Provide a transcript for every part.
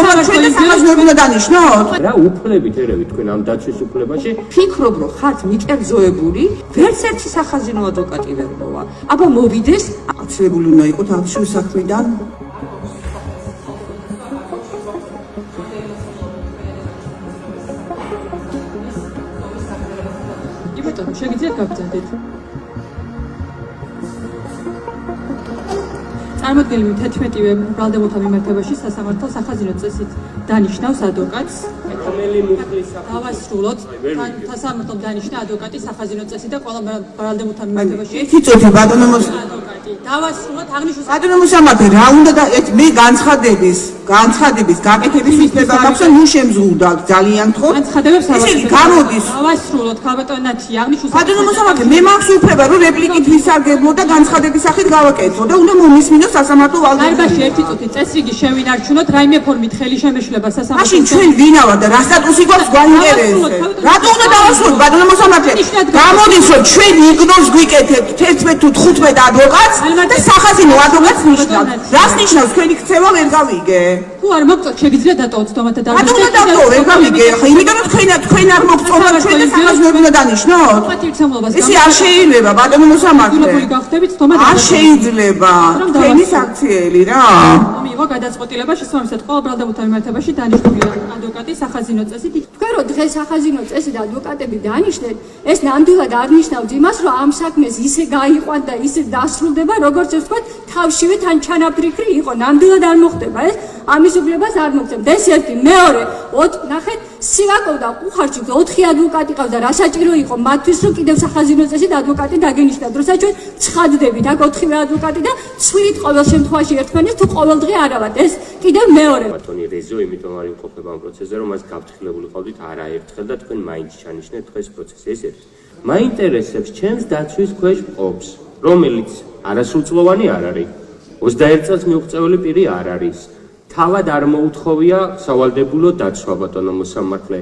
წომა ჩვენ და სახელმწიფო უნდა დანიშნოთ? რა უფლებით ერევით თქვენ ამ დაცვის უფლებაში? ფიქრობ რომ ხართ მიკერძოებული, ვერც ერთი სახაზინო ადვოკატი ვერ მოვა. აბა მოვიდეს, აცილებული უნდა იყოს თავშევ საქმიდან. ბატონო, შეგიძლიათ გაგრძელდეთ? წარმოდგენილი 11-ვე ბრალდებულთა მიმართებაში სასამართლო სახაზინო წესით დანიშნავს ადვოკატს. რომელი მუხლის დავასრულოთ, სასამართლომ დანიშნა ადვოკატი სახაზინო წესი და ყველა ბრალდებულთა მიმართებაში ერთი წუთი ბატონო ადვოკატი. დავასრულოთ აღნიშნულ ბატონო მოსამართლე, რა უნდა და მე განცხადების გაკეთების მისება გაქვს, ნუ შემზღუდავთ ძალიან ხო? განცხადებებს გამოდის. დავასრულოთ, ხალბატონათი, აღნიშნულ ბატონო მოსამართლე, მე მაქვს უფლება რომ რეპლიკით ვისარგებლო და განცხადების სახით გავაკეთო და უნდა მომისმინოს სასამართლო ვალდებულება. დარბაზში ერთი წუთი წესრიგი შევინარჩუნოთ, რაიმე ფორმით ხელი შემეშლება სასამართლოს. მაშინ ჩვენ ვინავა და რა სტატუსი გვაქვს გვაინტერესებს. რატო უნდა დავასრულოთ ბატონო მოსამართლე? გამოდის რომ ჩვენ იგნორს გვიკეთებთ 11 თუ 15 ადვოკატს და სახაზინო ადვოკატს ნიშნავთ. რას ნიშნავს თქვენი ქცევა ვერ გავიგე? თუ არ მოგწონთ შეგიძლიათ დატოვოთ თომათა დარბაზში. ბატონო დატოვო ვერ გავიგე. ხა იმიტომ რომ თქვენ არ მოგწონთ ჩვენ და სახაზინო უნდა დანიშნოთ. ისი არ შეიძლება ბატონო მოსამართლე. არ შეიძლება. თქვენი საქციელი რა. მიიღო გადაწყვეტილება შესაბამისად ყველა ბრალდებულთა მიმართებაში დანიშნულია ადვოკატის სახაზინო წესით. თქვენ რომ დღეს სახაზინო წესი და ადვოკატები დანიშნეთ, ეს ნამდვილად არ ნიშნავს იმას, რომ ამ საქმეს ისე გაიყვანთ და ისე დასრულდება, როგორც ეს თქვა, თავშივე თან ჩანაფიქრი იყო. ნამდვილად არ მოხდება ეს. ამის უფლებას არ მოგცემთ. ეს ერთი, მეორე, ნახეთ, სივაკოვ და ყუხარჩიკ 4 ადვოკატი ყავდა, რა საჭირო იყო მათთვის, რომ კიდევ სახაზინო წესით ადვოკატი დაგენიშნათ. როცა ჩვენ ცხადდებით აქ 4-ვე ადვოკატი და ცვირით ყოველ შემთხვევაში ერთმანეთს თუ ყოველდღე არ ავად. ეს კიდევ მეორე. ბატონი რეზო იმიტომ არ იმყოფება ამ პროცესზე, რომ მას გავთხილებული ყავდით არაერთხელ და თქვენ მაინც ჩანიშნეთ დღეს პროცესი. ეს ერთი. მაინტერესებს ჩემს დაცვის ქვეშ მყოფს, რომელიც არასრულწლოვანი არ არის. 21 წელს მიუღწეველი პირი არ არის. თავად არ მოუთხოვია სავალდებულო დაცვა ბატონო მოსამართლე.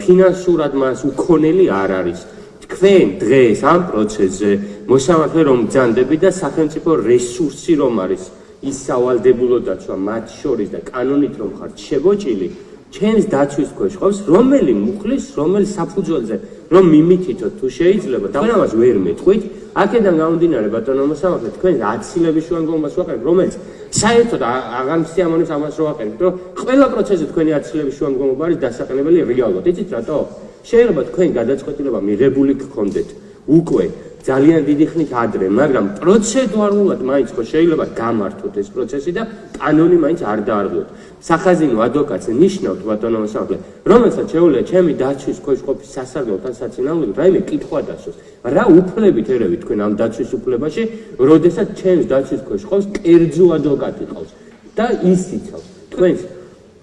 ფინანსურად მას უქონელი არ არის. თქვენ დღეს ამ პროცესზე მოსამართლე რომ ბრძანდებით და სახელმწიფო რესურსი რომ არის ის სავალდებულო დაცვა მათ შორის და კანონით რომ ხართ შებოჭილი, ჩემს დაცვის ქვეშ ყავს რომელი მუხლის, რომელ საფუძველზე რომ მიმითითოთ თუ შეიძლება და ამას ვერ მეტყვით. აქედან გამომდინარე ბატონო მოსამართლე, თქვენ აცილების შუანგომებას ვაყენებთ, რომელიც საერთოდ აღარ მსიამოვნებს ამას რომ ვაყენებთ, რომ ყველა პროცესზე თქვენი აცილების შუანგომობა არის დასაყენებელი რეალურად. იცით რატო? შეიძლება თქვენ გადაწყვეტილება მიღებული გქონდეთ უკვე ძალიან დიდი ხნით ადრე, მაგრამ პროცედურულად მაინც ხო შეიძლება გამართოთ ეს პროცესი და კანონი მაინც არ დაარღვიოთ. სახაზინო ადვოკატს ნიშნავთ ბატონო მოსამართლე, რომელსაც შეუძლია ჩემი დაცვის ქვეშ ყოფის სასარგებლოთან საწინააღმდეგო რაიმე კითხვა დასვოს. რა უფლებით ერევით თქვენ ამ დაცვის უფლებაში, როდესაც ჩემს დაცვის ქვეშ ყავს კერძო ადვოკატი ყავს და ის იცავს თქვენს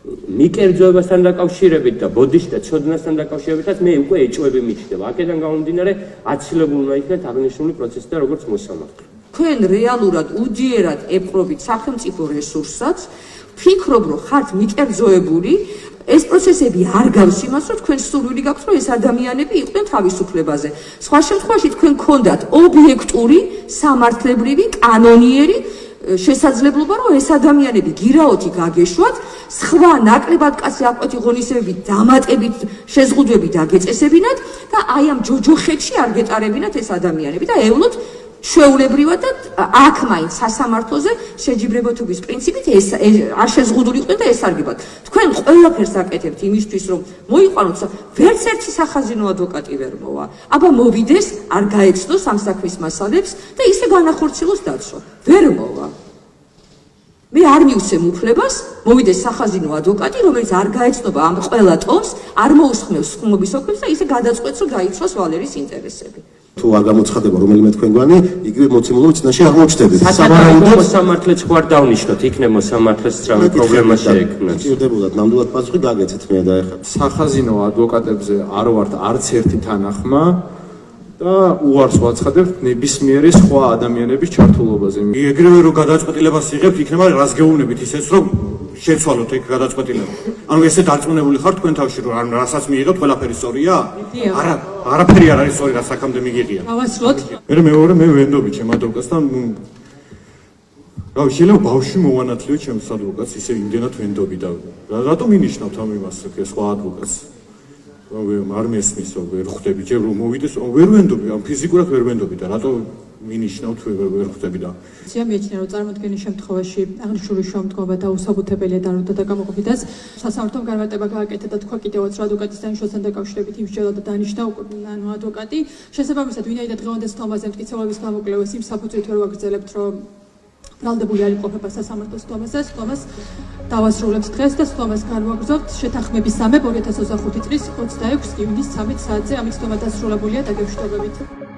მიკერძოებასთან დაკავშირებით და ბოდიში და ცოდნასთან დაკავშირებითაც მე უკვე ეჭვები მიჩნდება. აქედან გამომდინარე აცილებული უნდა იქნათ აღნიშნული პროცესი და როგორც მოსამართლე. თქვენ რეალურად უჯიერად ეპყრობით სახელმწიფო რესურსსაც, ფიქრობ რომ ხართ მიკერძოებული, ეს პროცესები არ გავს იმას, რომ თქვენ სურვილი გაქვთ, რომ ეს ადამიანები იყვნენ თავისუფლებაზე. სხვა შემთხვევაში თქვენ გქონდათ ობიექტური, სამართლებრივი, კანონიერი შესაძლებლობა, რომ ეს ადამიანები გირაოთი გაგეშვათ, სხვა ნაკლებად კაცი აკვეთი ღონისებებით, დამატებით შეზღუდვებით დაგეწესებინათ და აი ამ ჯოჯოხეთში არ გეტარებინათ ეს ადამიანები და ევლოთ ჩვეულებრივად და აქ მაინც სასამართლოზე შეჯიბრებითობის პრინციპით ეს არ შეზღუდული იყვნენ და ესარგებათ. თქვენ ყველაფერს აკეთებთ იმისთვის, რომ მოიყვანოთ, ვერც ერთი სახაზინო ადვოკატი ვერ მოვა. აბა მოვიდეს, არ გაეცნოს ამ საქმის მასალებს და ისე განახორციელოს დაცვა. ვერ მოვა. მე არ მივცემ უფლებას, მოვიდეს სახაზინო ადვოკატი, რომელიც არ გაეცნობა ამ ყველა ტომს, არ მოусხმევს ხმობის ოქროს და ისე გადაწყვეტს, რომ გაიცვას ვალერის ინტერესები. თუ არ გამოცხადება რომელიმე თქვენგვანი, იგივე მოცემულობით წინაშე არ მოჩნდებით. საბარაუდოდ მოსამართლეც ხო არ დავნიშნოთ, იქნებ მოსამართლეს რამე პრობლემა შეექმნას. ჭირდებოდათ ნამდვილად პასუხი გაგეცეთ მე და ეხლა. სახაზინო ადვოკატებზე არ ვართ არც ერთი თანახმა და უარს ვაცხადებთ ნებისმიერი სხვა ადამიანების ჩართულობაზე. ეგრევე რომ გადაწყვეტილებას იღებთ, იქნება რას გეუბნებით ისეც რომ შეცვალოთ ეგ გადაწყვეტილება. ანუ ესე დარწმუნებული ხართ თქვენ თავში რომ რასაც მიიღებთ ყველაფერი სწორია? არა, არაფერი არ არის სწორი, რაც აქამდე მიგიღია. დავასრულოთ. მე მეორე მე ვენდობი ჩემ ადვოკატს და რა შეიძლება ბავშვი მოვანათლიო ჩემს ადვოკატს ისე იმდენად ვენდობი და რატომ ინიშნავთ ამ იმას სხვა ადვოკატს რომ არ მესმის რომ ვერ ხვდები ჯერ რომ მოვიდეს ვერ ვენდობი ამ ფიზიკურად ვერ ვენდობი და რატომ მინიშნავთ ვერ ხვდები და მიაჩნია რომ წარმოქმნის შემთხვევაში აღნიშნული შემდგომა დაუსაბუთებელია და როდა დაკამოყოფითაც სასამართლომ განმარტება გააკეთა და თქვა კიდევაც რომ ადვოკატის დანიშნულთან დაკავშირებით იმსჯელად და დანიშნა ანუ ადვოკატი შესაბამისად ვინაიდან დღევანდელ თომაზე მტკიცებულის გამოკვლევას იმ საფუძვლით ვერ ვაგრძელებთ რომ ბრალდებული არ იყოფება სასამართლოს თომაზე თომას დავასრულებთ დღეს და თომას განვაგრძობთ შეთანხმების სამებ 2025 წლის 26 ივნისის 13 საათზე ამით თომა დასრულებულია დაგემშვიდობებით